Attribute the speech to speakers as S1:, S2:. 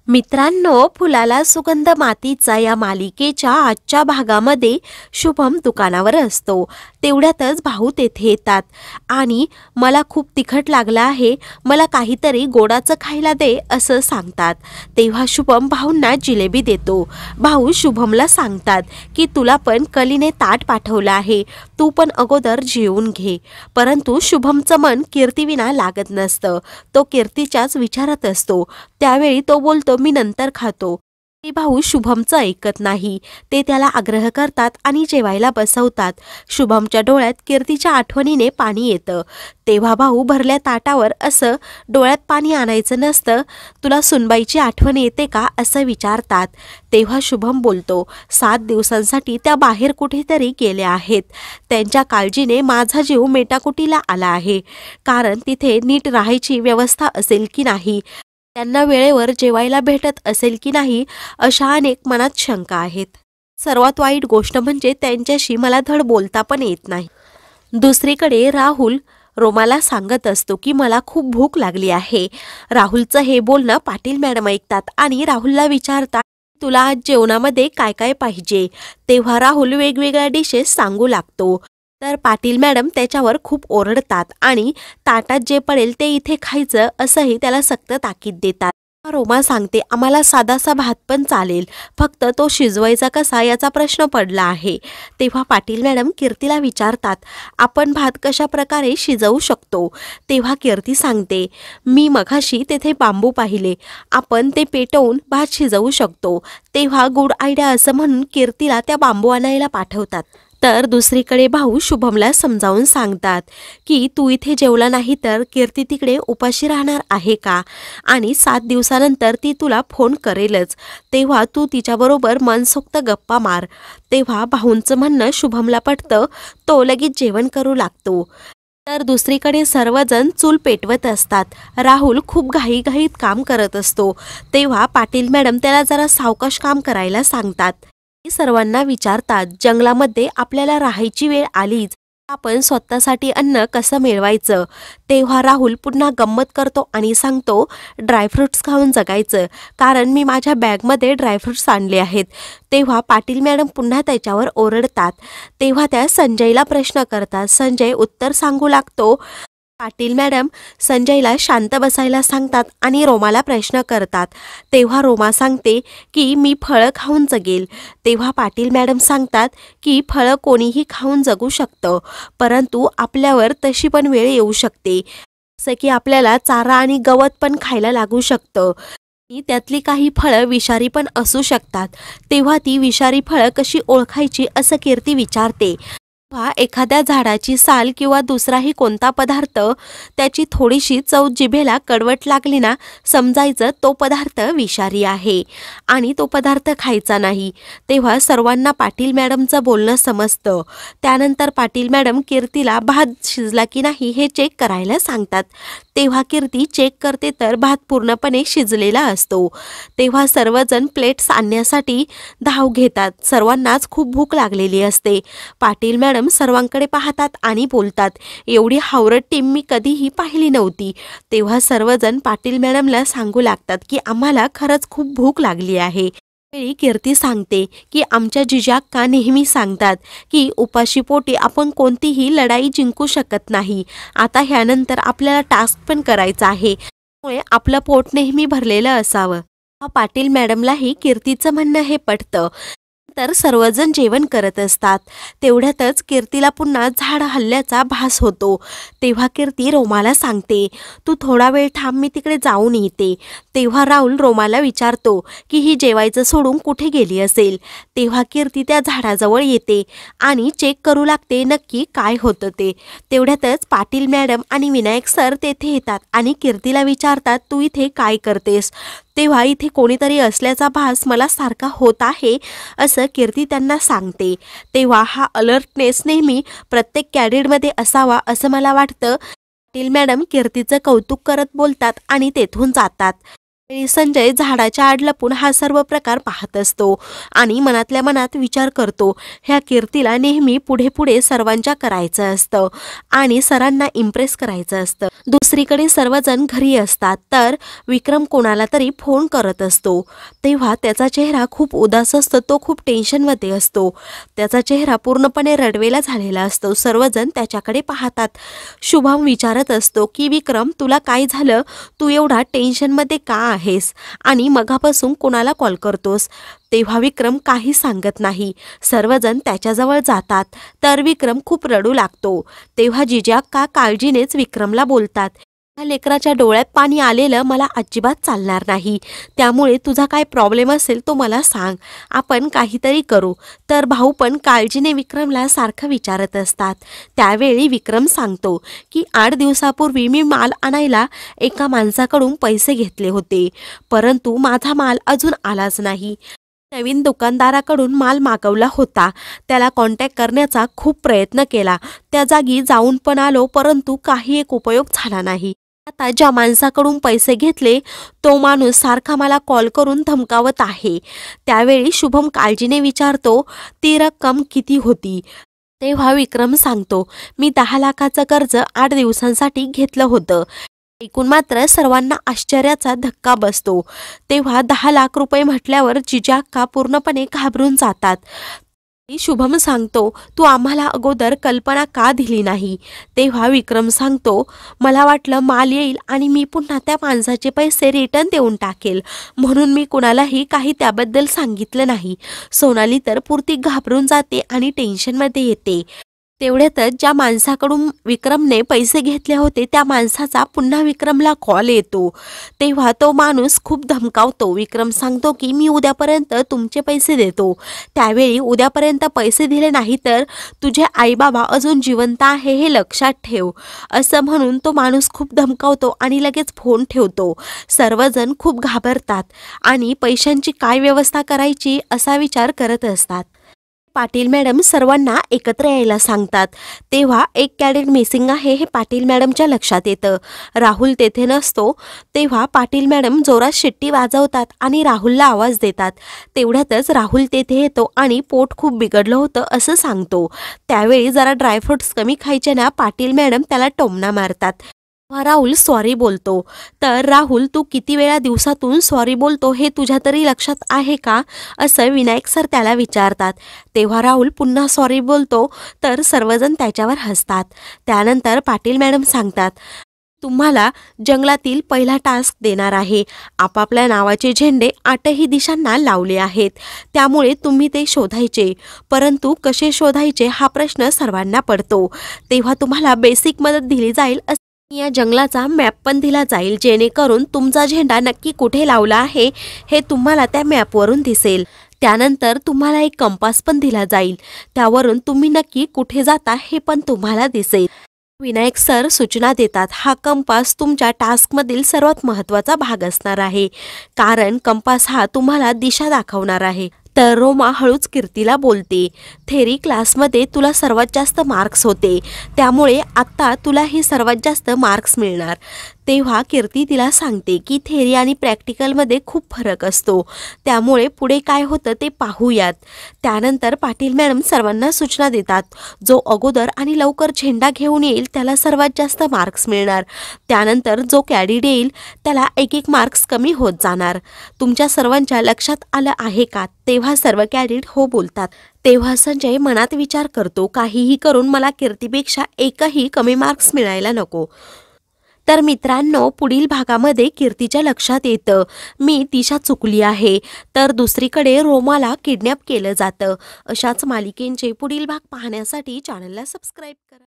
S1: मित्रांनो, फुलाला सुगंध मातीचा या मालिकेच्या आजच्या भागामध्ये शुभम दुकानावर असतो. तेवढ्यातच भाऊ तेथे येतात आणि मला खूप तिखट लागलं आहे, मला काहीतरी गोडाचं खायला दे असं सांगतात. तेव्हा शुभम भाऊंना जिलेबी देतो. भाऊ शुभमला सांगतात की तुला पण कलीने ताट पाठवलं आहे, तू पण अगोदर जेवून घे. परंतु शुभमचं मन कीर्तीविना लागत नसतं. तो कीर्तीच्याच विचारात असतो. त्यावेळी तो बोलतो, मी नंतर खातो. ते भाऊ शुभमचं ऐकत नाही. ते त्याला आग्रह करतात आणि जेवायला बसवतात. शुभमच्या डोळ्यात कीर्तीच्या आठवणीने पाणी येतं. तेव्हा भाऊ भरल्या ताटावर असं डोळ्यात पाणी आणायचं नसतं, तुला सुनबाईची आठवण येते का असं विचारतात. तेव्हा शुभम बोलतो, 7 दिवसांसाठी त्या बाहेर कुठेतरी गेल्या आहेत. त्यांच्या काळजीने माझा जीव मेटाकुटीला आला आहे. कारण तिथे नीट राहायची व्यवस्था असेल की नाही, त्यांना वेळेवर जेवायला भेटत असेल की नाही, अशा अनेक मनात शंका आहेत. सर्वात वाईट गोष्ट म्हणजे त्यांच्याशी मला धड बोलता पण येत नाही. दुसरीकडे राहुल रोमाला सांगत असतो की मला खूप भूक लागली आहे. राहुलचं हे बोलणं पाटील मॅडम ऐकतात आणि राहुलला विचारतात, तुला आज जेवणामध्ये काय काय पाहिजे. तेव्हा राहुल वेगवेगळ्या डिशेस सांगू लागतो. तर पाटील मॅडम त्याच्यावर खूप ओरडतात आणि ताटात जे पडेल ते इथे खायचं असंही त्याला सक्त ताकीद देतात. रोमा सांगते, आम्हाला साधासा भात पण चालेल, फक्त तो शिजवायचा कसा याचा प्रश्न पडला आहे. तेव्हा पाटील मॅडम कीर्तीला विचारतात, आपण भात कशा प्रकारे शिजवू शकतो. तेव्हा कीर्ती सांगते, मी मघाशी तेथे बांबू पाहिले, आपण ते पेटवून भात शिजवू शकतो. तेव्हा गुड आयडिया असं म्हणून कीर्तीला त्या बांबू आणायला पाठवतात. तर दुसरीकडे भाऊ शुभमला समजावून सांगतात की तू इथे जेवला नाही तर कीर्ती तिकडे उपाशी राहणार आहे का, आणि 7 दिवसानंतर ती तुला फोन करेलच, तेव्हा तू तिच्याबरोबर मनसोक्त गप्पा मार. तेव्हा भाऊंचं म्हणणं शुभमला पटतं. तो लगेच जेवण करू लागतो. तर दुसरीकडे सर्वजण चूल पेटवत असतात. राहुल खूप घाईघाईत काम करत असतो. तेव्हा पाटील मॅडम त्याला जरा सावकाश काम करायला सांगतात. सर्वांना विचारतात, जंगलामध्ये आपल्याला राहायची वेळ आलीच, आपण स्वतःसाठी अन्न कसं मिळवायचं. तेव्हा राहुल पुन्हा गंमत करतो आणि सांगतो, ड्रायफ्रुट्स खाऊन जगायचं, कारण मी माझ्या बॅगमध्ये ड्रायफ्रुट्स आणले आहेत. तेव्हा पाटील मॅडम पुन्हा त्याच्यावर ओरडतात. तेव्हा त्या संजयला प्रश्न करतात. संजय उत्तर सांगू लागतो. पाटील मॅडम संजयला शांत बसायला सांगतात आणि रोमाला प्रश्न करतात. तेव्हा रोमा सांगते की मी फळं खाऊन जगेल. तेव्हा पाटील मॅडम सांगतात की फळं कोणीही खाऊन जगू शकतं, परंतु आपल्यावर तशी पण वेळ येऊ शकते, जसं की आपल्याला चारा आणि गवत पण खायला लागू शकतं. त्यातली काही फळं विषारी पण असू शकतात. तेव्हा ती विषारी फळं कशी ओळखायची असं कीर्ती विचारते. एखाद्या झाडाची साल किंवा दुसराही कोणता पदार्थ, त्याची थोडीशी चव जिभेला कडवट लागली ना, समजायचं तो पदार्थ विषारी आहे आणि तो पदार्थ खायचा नाही. तेव्हा सर्वांना पाटील मॅडमचं बोलणं समजतं. त्यानंतर पाटील मॅडम कीर्तीला भात शिजला की नाही हे चेक करायला सांगतात. तेव्हा कीर्ती चेक करते तर भात पूर्णपणे शिजलेला असतो. तेव्हा सर्वजण प्लेट्स आणण्यासाठी धाव घेतात. सर्वांनाच खूप भूक लागलेली असते. पाटील मॅडम सर्वांकडे पाहतात आणि बोलतात, एवढी हावरट टीम मी कधीही पाहिली नव्हती. तेव्हा सर्वजण पाटील मॅडमला सांगू लागतात की आम्हाला खरंच खूप भूक लागली आहे. वेळी कीर्ती सांगते की आमच्या जिजाक्का नेहमी सांगतात की उपाशीपोटी आपण कोणतीही लढाई जिंकू शकत नाही. आता ह्यानंतर आपल्याला टास्क पण करायचा आहे, त्यामुळे आपलं पोट नेहमी भरलेलं असावं. पाटील मॅडमलाही कीर्तीचं म्हणणं हे पटतं. तर सर्वजण जेवण करत असतात. तेवढ्यातच कीर्तीला पुन्हा झाड हल्ल्याचा भास होतो. तेव्हा कीर्ती रोमाला सांगते, तू थोडा वेळ थांब, मी तिकडे जाऊन येते. तेव्हा राहुल रोमाला विचारतो की ही जेवायचं सोडून कुठे गेली असेल. तेव्हा कीर्ती त्या झाडाजवळ येते आणि चेक करू लागते नक्की काय होतं ते. तेवढ्यातच पाटील मॅडम आणि विनायक सर तेथे येतात आणि कीर्तीला विचारतात, तू इथे काय करतेस. तेव्हा इथे कोणीतरी असल्याचा भास मला सारखा होत आहे असं कीर्ती त्यांना सांगते. तेव्हा हा अलर्टनेस नेहमी प्रत्येक कॅडेटमध्ये असावा असं मला वाटतं. पाटील मॅडम कीर्तीचं कौतुक करत बोलतात आणि तेथून जातात. वेळी संजय झाडाच्या आड लपून हा सर्व प्रकार पाहत असतो आणि मनातल्या मनात विचार करतो, ह्या कीर्तीला नेहमी पुढे पुढे सर्वांच्या करायचं असतं आणि सरांना इम्प्रेस करायचं असतं. दुसरीकडे सर्वजण घरी असतात तर विक्रम कोणाला तरी फोन करत असतो. तेव्हा त्याचा चेहरा खूप उदास असतो, तो खूप टेन्शनमध्ये असतो. त्याचा चेहरा पूर्णपणे रडवेला झालेला असतो. सर्वजण त्याच्याकडे पाहतात. शुभम विचारत असतो की विक्रम, तुला काय झालं? तू एवढा टेन्शनमध्ये का आहेस आणि मगापासून कोणाला कॉल करतोस? तेव्हा विक्रम काही सांगत नाही. सर्वजण त्याच्याजवळ जातात तर विक्रम खूप रडू लागतो. तेव्हा जिजाक्का काळजीनेच विक्रमला बोलतात, या लेकराच्या डोळ्यात पाणी आलेलं मला अजिबात चालणार नाही. त्यामुळे तुझा काय प्रॉब्लेम असेल तो मला सांग, आपण काहीतरी करू. तर भाऊ पण काळजीने विक्रमला सारखं विचारत असतात. त्यावेळी विक्रम सांगतो की 8 दिवसापूर्वी मी माल आणायला एका माणसाकडून पैसे घेतले होते, परंतु माझा माल अजून आलाच नाही. नवीन दुकानदाराकडून माल मागवला होता. त्याला कॉन्टॅक्ट करण्याचा खूप प्रयत्न केला. त्या जागी जाऊन पण आलो, परंतु काही एक उपयोग झाला नाही. आता ज्या माणसाकडून पैसे घेतले तो माणूस सारखा मला कॉल करून धमकावत आहे. त्यावेळी शुभम काळजीने विचारतो, ती रक्कम किती होती? तेव्हा विक्रम सांगतो, मी 10 लाखाचं कर्ज 8 दिवसांसाठी घेतलं होतं. ऐकून मात्र सर्वांना आश्चर्याचा धक्का बसतो. तेव्हा 10 लाख रुपये म्हटल्यावर जिजाक्का पूर्णपणे घाबरून जातात. शुभम सांगतो, तू आम्हाला अगोदर कल्पना का दिली नाही? तेव्हा विक्रम सांगतो, मला वाटलं माल येईल आणि मी पुन्हा त्या माणसाचे पैसे रिटर्न देऊन टाकेल, म्हणून मी कुणालाही काही त्याबद्दल सांगितलं नाही. सोनाली तर पुरती घाबरून जाते आणि टेन्शनमध्ये येते. तेवढ्यातच ज्या माणसाकडून विक्रमने पैसे घेतले होते त्या माणसाचा पुन्हा विक्रमला कॉल येतो. तेव्हा तो माणूस खूप धमकावतो. विक्रम सांगतो की मी उद्यापर्यंत तुमचे पैसे देतो. त्यावेळी उद्यापर्यंत पैसे दिले नाही तर तुझे आईबाबा अजून जिवंत आहे हे लक्षात ठेव, असं म्हणून तो माणूस खूप धमकावतो आणि लगेच फोन ठेवतो. सर्वजण खूप घाबरतात आणि पैशांची काय व्यवस्था करायची असा विचार करत असतात. पाटील मॅडम सर्वांना एकत्र यायला सांगतात. तेव्हा एक कॅडेट मिसिंग आहे हे पाटील मॅडमच्या लक्षात येतं. राहुल तेथे नसतो. तेव्हा पाटील मॅडम जोरात शिट्टी वाजवतात आणि राहुलला आवाज देतात. तेवढ्यातच राहुल तेथे येतो आणि पोट खूप बिघडलं होतं असं सांगतो. त्यावेळी जरा ड्रायफ्रुट्स कमी खायचे ना, पाटील मॅडम त्याला टोमणा मारतात. राहुल सॉरी बोलतो. तर राहुल, तू किती वेळा दिवसातून सॉरी बोलतो हे तुझ्या तरी लक्षात आहे का, असं विनायक सर त्याला विचारतात. तेव्हा राहुल पुन्हा सॉरी बोलतो तर सर्वजण त्याच्यावर हसतात. त्यानंतर पाटील मॅडम सांगतात, तुम्हाला जंगलातील पहिला टास्क देणार आहे. आपापल्या नावाचे झेंडे 8ही दिशांना लावले आहेत, त्यामुळे तुम्ही ते शोधायचे. परंतु कसे शोधायचे हा प्रश्न सर्वांना पडतो. तेव्हा तुम्हाला बेसिक मदत दिली जाईल. या जंगलाचा मॅप पण दिला जाईल, जेणेकरून तुमचा झेंडा नक्की कुठे लावला आहे हे तुम्हाला त्या मॅपवरून दिसेल. त्यानंतर तुम्हाला एक कंपास पण दिला जाईल, त्यावरून तुम्ही नक्की कुठे जाता हे पण तुम्हाला दिसेल. विनायक सर सूचना देतात, हा कंपास तुमच्या टास्कमधील सर्वात महत्त्वाचा भाग असणार आहे, कारण कंपास हा तुम्हाला दिशा दाखवणार आहे. तर रोमा हळूच कीर्तीला बोलते, थेरी क्लासमध्ये तुला सर्वात जास्त मार्क्स होते, त्यामुळे आत्ता तुलाही सर्वात जास्त मार्क्स मिळणार. तेव्हा कीर्ती तिला सांगते की थेरी आणि प्रॅक्टिकलमध्ये खूप फरक असतो, त्यामुळे पुढे काय होतं ते पाहूयात. त्यानंतर पाटील मॅडम सर्वांना सूचना देतात, जो अगोदर आणि लवकर झेंडा घेऊन येईल त्याला सर्वात जास्त मार्क्स मिळणार. त्यानंतर जो कॅडिड येईल त्याला 1-1 मार्क्स कमी होत जाणार. तुमच्या सर्वांच्या लक्षात आलं आहे का? तेव्हा सर्व कॅडिड हो बोलतात. तेव्हा संजय मनात विचार करतो, काहीही करून मला कीर्तीपेक्षा एकही कमी मार्क्स मिळायला नको. तर मित्रांनो, पुढील भागामध्ये कीर्तीच्या लक्षात येतं, मी दिशा चुकली आहे. तर दुसरीकडे रोमाला किडनॅप केलं जातं. अशाच मालिकेंचे पुढील भाग पाहण्यासाठी चॅनलला सबस्क्राईब करा.